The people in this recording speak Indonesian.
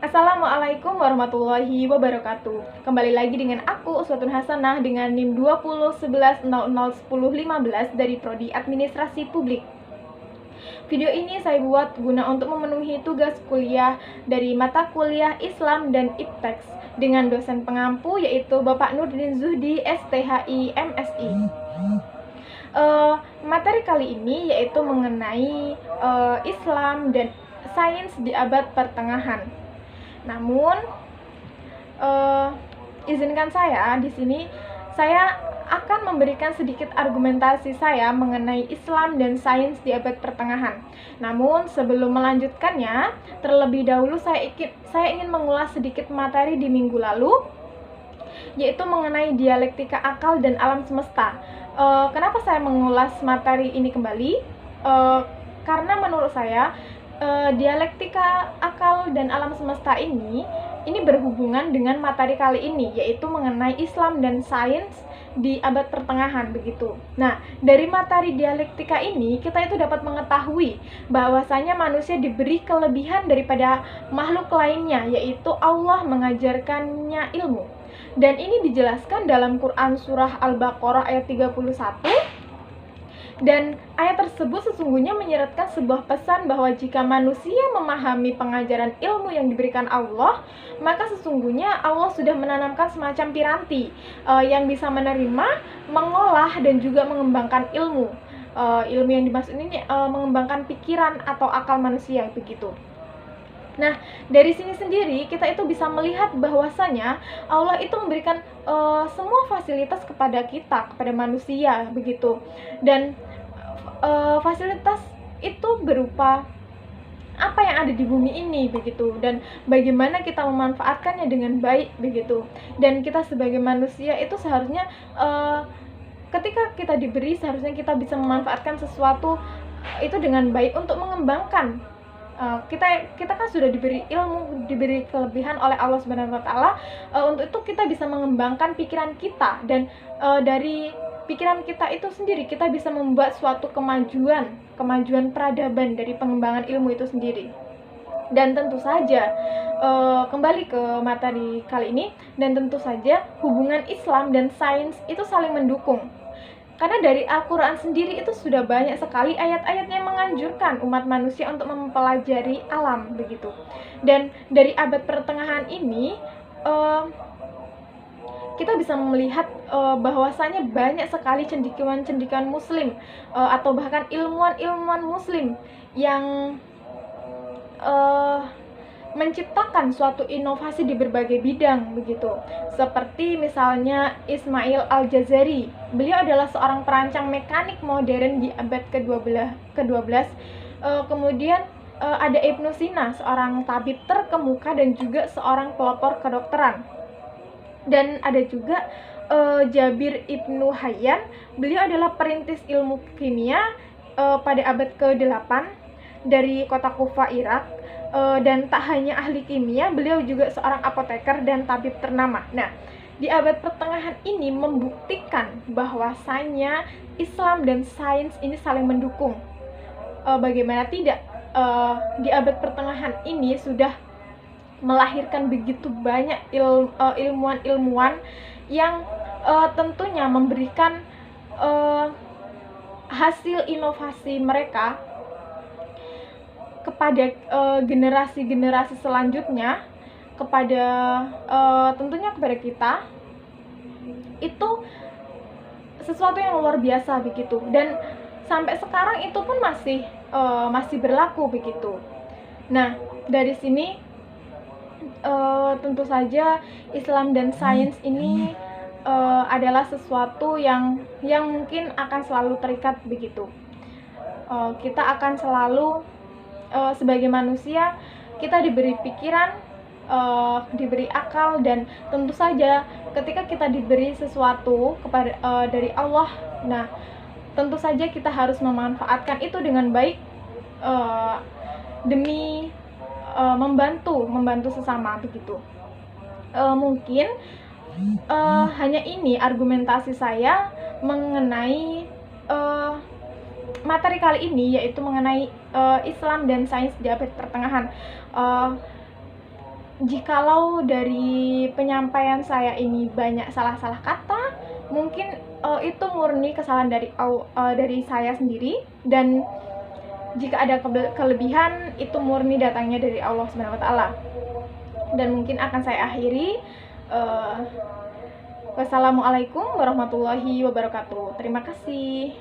Assalamualaikum warahmatullahi wabarakatuh. Kembali lagi dengan aku Uswatun Hasanah dengan NIM 2011001015 dari Prodi Administrasi Publik. Video ini saya buat guna untuk memenuhi tugas kuliah dari mata kuliah Islam dan IPTEX dengan dosen pengampu yaitu Bapak Nurdin Zuhdi STHI MSI. Materi kali ini yaitu mengenai Islam dan sains di abad pertengahan. Namun, izinkan saya di sini saya akan memberikan sedikit argumentasi saya mengenai Islam dan sains di abad pertengahan. Namun, sebelum melanjutkannya, terlebih dahulu saya ingin mengulas sedikit materi di minggu lalu, yaitu mengenai dialektika akal dan alam semesta. Kenapa saya mengulas materi ini kembali? Karena menurut saya dialektika akal dan alam semesta ini berhubungan dengan materi kali ini, yaitu mengenai Islam dan sains di abad pertengahan begitu. Nah, dari materi dialektika ini kita itu dapat mengetahui bahwasanya manusia diberi kelebihan daripada makhluk lainnya, yaitu Allah mengajarkannya ilmu. Dan ini dijelaskan dalam Quran surah Al-Baqarah ayat 31. Dan ayat tersebut sesungguhnya menyeratkan sebuah pesan bahwa jika manusia memahami pengajaran ilmu yang diberikan Allah, maka sesungguhnya Allah sudah menanamkan semacam piranti yang bisa menerima, mengolah, dan juga mengembangkan ilmu. Ilmu yang dimaksud ini mengembangkan pikiran atau akal manusia begitu. Nah, dari sini sendiri kita itu bisa melihat bahwasanya Allah itu memberikan semua fasilitas kepada kita, kepada manusia begitu. Dan fasilitas itu berupa apa yang ada di bumi ini begitu, dan bagaimana kita memanfaatkannya dengan baik begitu. Dan kita sebagai manusia itu seharusnya ketika kita diberi, seharusnya kita bisa memanfaatkan sesuatu itu dengan baik untuk mengembangkan. Kita kan sudah diberi ilmu, diberi kelebihan oleh Allah Subhanahu wa Ta'ala. Untuk itu kita bisa mengembangkan pikiran kita, dan dari pikiran kita itu sendiri kita bisa membuat suatu kemajuan peradaban dari pengembangan ilmu itu sendiri. Dan tentu saja kembali ke materi kali ini, dan tentu saja hubungan Islam dan sains itu saling mendukung. Karena dari Al-Quran sendiri itu sudah banyak sekali ayat-ayat yang menganjurkan umat manusia untuk mempelajari alam begitu. Dan dari abad pertengahan ini kita bisa melihat bahwasanya banyak sekali cendekiawan-cendekiawan muslim atau bahkan ilmuwan-ilmuwan muslim yang menciptakan suatu inovasi di berbagai bidang begitu. Seperti misalnya Ismail Al-Jazari. Beliau adalah seorang perancang mekanik modern di abad ke-12. Kemudian ada Ibnu Sina, seorang tabib terkemuka dan juga seorang pelopor kedokteran. Dan ada juga Jabir Ibnu Hayyan. Beliau adalah perintis ilmu kimia pada abad ke-8 dari kota Kufa, Irak. Dan tak hanya ahli kimia, beliau juga seorang apoteker dan tabib ternama. Nah, di abad pertengahan ini membuktikan bahwasanya Islam dan sains ini saling mendukung. Bagaimana tidak, di abad pertengahan ini sudah melahirkan begitu banyak ilmuwan-ilmuwan yang tentunya memberikan hasil inovasi mereka kepada generasi-generasi selanjutnya, kepada tentunya kepada kita, itu sesuatu yang luar biasa begitu. Dan sampai sekarang itu pun masih berlaku begitu. Nah, dari sini tentu saja Islam dan sains ini adalah sesuatu yang mungkin akan selalu terikat begitu. Kita akan selalu sebagai manusia, kita diberi pikiran, diberi akal, dan tentu saja ketika kita diberi sesuatu dari Allah, nah tentu saja kita harus memanfaatkan itu dengan baik demi membantu sesama begitu. Mungkin hanya ini argumentasi saya mengenai materi kali ini, yaitu mengenai Islam dan sains di abad pertengahan. jikalau dari penyampaian saya ini banyak salah-salah kata, mungkin itu murni kesalahan dari saya sendiri, dan jika ada kelebihan itu murni datangnya dari Allah Subhanahu wa taala. Dan mungkin akan saya akhiri. Wassalamualaikum warahmatullahi wabarakatuh. Terima kasih.